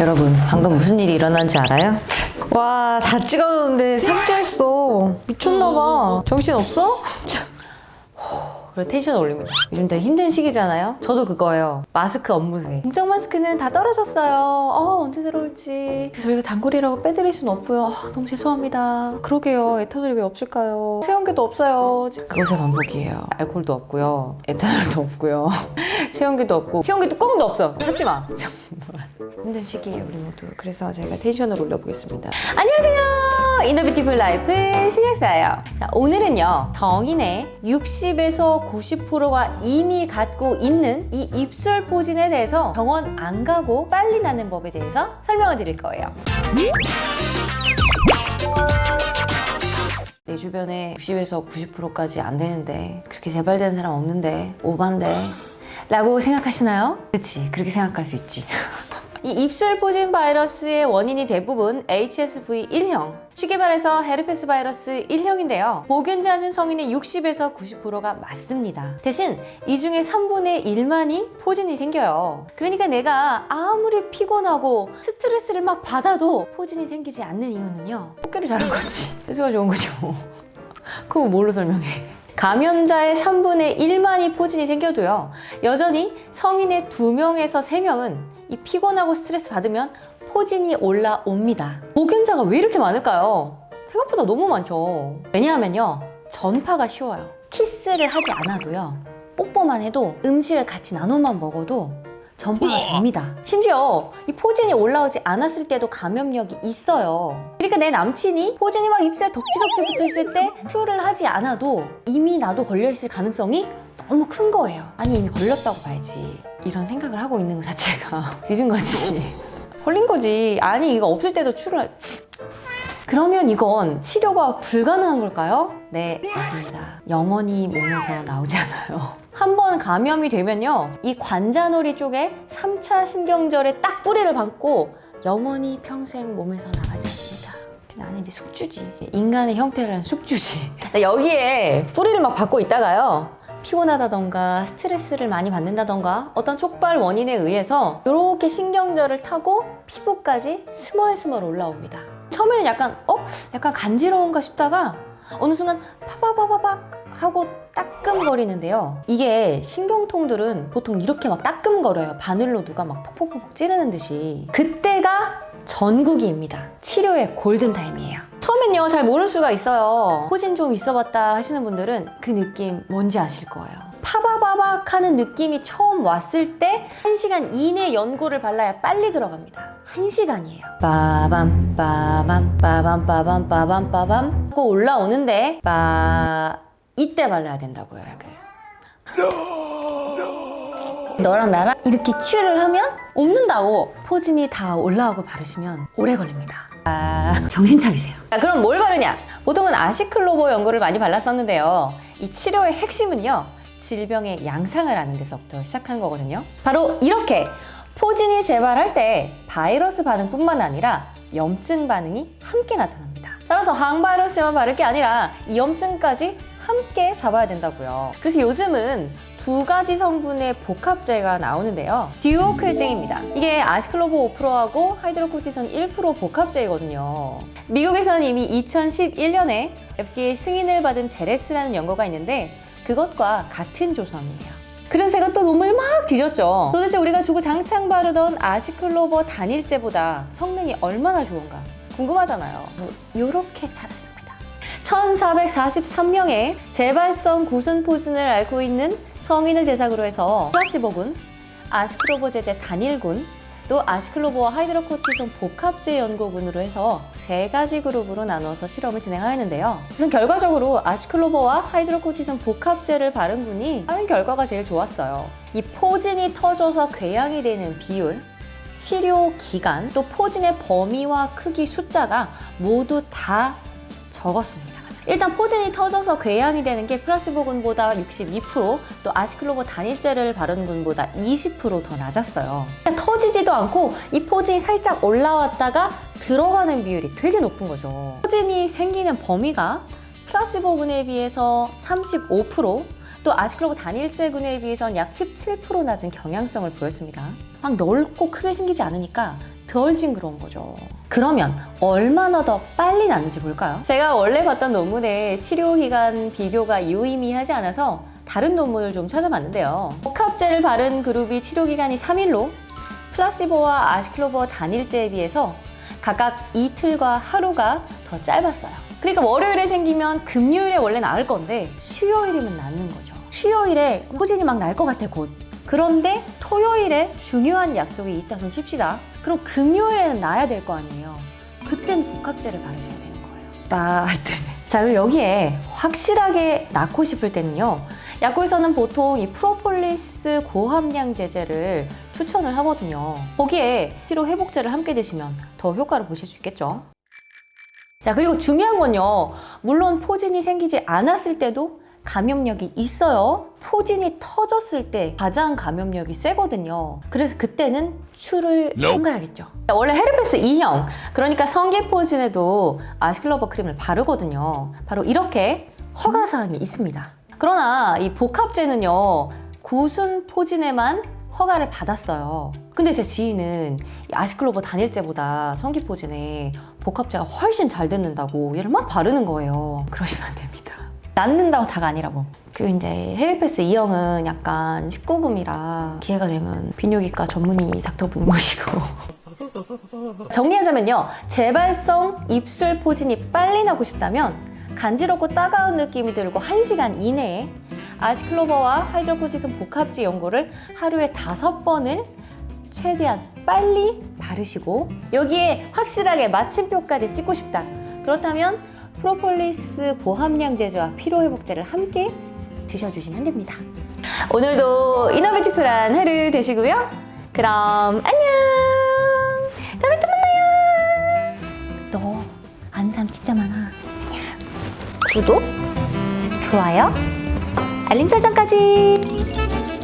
여러분, 방금 무슨 일이 일어난지 알아요? 와, 다 찍어줬는데 삭제했어. 미쳤나봐. 정신 없어? 그래서 텐션 올립니다. 요즘 되게 힘든 시기잖아요. 저도 그거예요. 마스크 업무세. 공적 마스크는 다 떨어졌어요. 언제 들어올지. 저희가 단골이라고 빼드릴 순 없고요. 너무 죄송합니다. 그러게요. 에탄올이 왜 없을까요? 체온계도 없어요. 그것의 반복이에요. 알코올도 없고요. 에탄올도 없고요. 체온계도 없고 체온계 뚜껑도 없어. 찾지 마. 정말 힘든 시기예요, 우리 모두. 그래서 제가 텐션을 올려보겠습니다. 안녕하세요. 이너뷰티풀 라이프 신약사예요. 자, 오늘은요, 성인의 60에서 90%가 이미 갖고 있는 이 입술 포진에 대해서 병원 안 가고 빨리 낫는 법에 대해서 설명을 드릴 거예요. 내 주변에 60에서 90%까지 안 되는데, 그렇게 재발되는 사람 없는데, 오반데 라고 생각하시나요? 그치, 그렇게 생각할 수 있지. 이 입술 포진 바이러스의 원인이 대부분 HSV1형, 쉽게 말해서 헤르페스 바이러스 1형인데요. 보균자는 성인의 60에서 90%가 맞습니다. 대신 이 중에 3분의 1만이 포진이 생겨요. 그러니까 내가 아무리 피곤하고 스트레스를 막 받아도 포진이 생기지 않는 이유는요, 호흡기를 잘한 거지. 그래서 좋은 거죠. 그거 뭘로 설명해? 감염자의 3분의 1만이 포진이 생겨도요, 여전히 성인의 2명에서 3명은 이 피곤하고 스트레스 받으면 포진이 올라옵니다. 보균자가 왜 이렇게 많을까요? 생각보다 너무 많죠. 왜냐하면요, 전파가 쉬워요. 키스를 하지 않아도요, 뽀뽀만 해도 음식을 같이 나눠만 먹어도 전파가 됩니다. 심지어 이 포진이 올라오지 않았을 때도 감염력이 있어요. 그러니까 내 남친이 포진이 막 입술에 덕지덕지 붙어 있을 때 큐를 하지 않아도 이미 나도 걸려있을 가능성이 너무 큰 거예요. 아니, 이미 걸렸다고 봐야지. 이런 생각을 하고 있는 것 자체가 늦은 거지. 걸린 거지. 아니, 이거 없을 때도 그러면 이건 치료가 불가능한 걸까요? 네, 맞습니다. 영원히 몸에서 나오지 않아요. 한 번 감염이 되면요, 이 관자놀이 쪽에 3차 신경절에 딱 뿌리를 박고 영원히 평생 몸에서 나가지 않습니다. 나는 이제 숙주지. 인간의 형태를 한 숙주지. 여기에 뿌리를 막 박고 있다가요, 피곤하다던가 스트레스를 많이 받는다던가 어떤 촉발 원인에 의해서 이렇게 신경절을 타고 피부까지 스멀스멀 올라옵니다. 처음에는 약간 간지러운가 싶다가 어느 순간 파바바바박 하고 따끔거리는데요. 이게 신경통들은 보통 이렇게 막 따끔거려요. 바늘로 누가 막 퍽퍽퍽 찌르는 듯이. 그때가 전국이입니다. 치료의 골든타임이에요. 처음엔요, 잘 모를 수가 있어요. 포진 좀 있어봤다 하시는 분들은 그 느낌 뭔지 아실 거예요. 파바바박 하는 느낌이 처음 왔을 때 1시간 이내 연고를 발라야 빨리 들어갑니다. 1시간이에요. 빠밤 빠밤 빠밤 빠밤 빠밤 빠밤 하고 올라오는데 이때 발라야 된다고요, 약을. 너랑 나랑 이렇게 츄를 하면 없는다고. 포진이 다 올라오고 바르시면 오래 걸립니다. 정신 차리세요. 그럼 뭘 바르냐? 보통은 아시클로버 연고를 많이 발랐었는데요. 이 치료의 핵심은요, 질병의 양상을 아는 데서부터 시작한 거거든요. 바로 이렇게 포진이 재발할 때 바이러스 반응뿐만 아니라 염증 반응이 함께 나타납니다. 따라서 항바이러스만 바를 게 아니라 이 염증까지 함께 잡아야 된다고요. 그래서 요즘은 2가지 성분의 복합제가 나오는데요. 듀오클땡입니다. 이게 아시클로버 5%하고 하이드로코티손 1% 복합제이거든요. 미국에서는 이미 2011년에 FDA 승인을 받은 제레스라는 연고가 있는데 그것과 같은 조성이에요. 그래서 제가 또 논문을 막 뒤졌죠. 도대체 우리가 주구장창 바르던 아시클로버 단일제보다 성능이 얼마나 좋은가 궁금하잖아요. 요렇게 찾았습니다. 1443명의 재발성 구순 포진을 앓고 있는 성인을 대상으로 해서 플라시보군, 아시클로버 제제 단일군, 또 아시클로버와 하이드로코티손 복합제 연고군으로 해서 3가지 그룹으로 나눠서 실험을 진행하였는데요. 우선 결과적으로 아시클로버와 하이드로코티손 복합제를 바른 군이 하는 결과가 제일 좋았어요. 이 포진이 터져서 궤양이 되는 비율, 치료 기간, 또 포진의 범위와 크기 숫자가 모두 다 적었습니다. 일단 포진이 터져서 궤양이 되는 게 플라시보군보다 62%, 또 아시클로버 단일제를 바른 군보다 20% 더 낮았어요. 터지지도 않고 이 포진이 살짝 올라왔다가 들어가는 비율이 되게 높은 거죠. 포진이 생기는 범위가 플라시보군에 비해서 35%, 또 아시클로버 단일제군에 비해서는 약 17% 낮은 경향성을 보였습니다. 막 넓고 크게 생기지 않으니까 덜 징그러운 거죠. 그러면 얼마나 더 빨리 낫는지 볼까요? 제가 원래 봤던 논문에 치료기간 비교가 유의미하지 않아서 다른 논문을 좀 찾아봤는데요. 복합제를 바른 그룹이 치료기간이 3일로 플라시보와 아시클로버 단일제에 비해서 각각 이틀과 하루가 더 짧았어요. 그러니까 월요일에 생기면 금요일에 원래 나을 건데 수요일이면 낫는 거죠. 수요일에 포진이 막 날 것 같아 곧. 그런데 토요일에 중요한 약속이 있다 손 칩시다. 그럼 금요일에는 나야 될 거 아니에요. 그땐 복합제를 바르셔야 되는 거예요. 할 때. 자, 그리고 여기에 확실하게 낫고 싶을 때는요. 약국에서는 보통 이 프로폴리스 고함량 제제를 추천을 하거든요. 거기에 피로 회복제를 함께 드시면 더 효과를 보실 수 있겠죠. 자, 그리고 중요한 건요. 물론 포진이 생기지 않았을 때도 감염력이 있어요. 포진이 터졌을 때 가장 감염력이 세거든요. 그래서 그때는 추를 삼가야겠죠. 원래 헤르페스 E형, 그러니까 성기 포진에도 아시클로버 크림을 바르거든요. 바로 이렇게 허가사항이 있습니다. 그러나 이 복합제는요, 고순 포진에만 허가를 받았어요. 근데 제 지인은 이 아시클로버 단일제보다 성기 포진에 복합제가 훨씬 잘 듣는다고 얘를 막 바르는 거예요. 그러시면 안 됩니다. 낫는다고 다가 아니라고. 그리고 이제 헤르페스 E형은 약간 19금이라 기회가 되면 비뇨기과 전문의 닥터분 모시고 정리하자면요. 재발성 입술 포진이 빨리 나고 싶다면 간지럽고 따가운 느낌이 들고 1시간 이내에 아시클로버와 하이드로코티슨 복합제 연고를 하루에 5번을 최대한 빨리 바르시고 여기에 확실하게 마침표까지 찍고 싶다. 그렇다면 프로폴리스 고함량 제제와 피로회복제를 함께 드셔주시면 됩니다. 오늘도 이너뷰티풀한 하루 되시고요. 그럼 안녕! 다음에 또 만나요! 너 아는 사람 진짜 많아. 안녕. 구독, 좋아요, 알림 설정까지!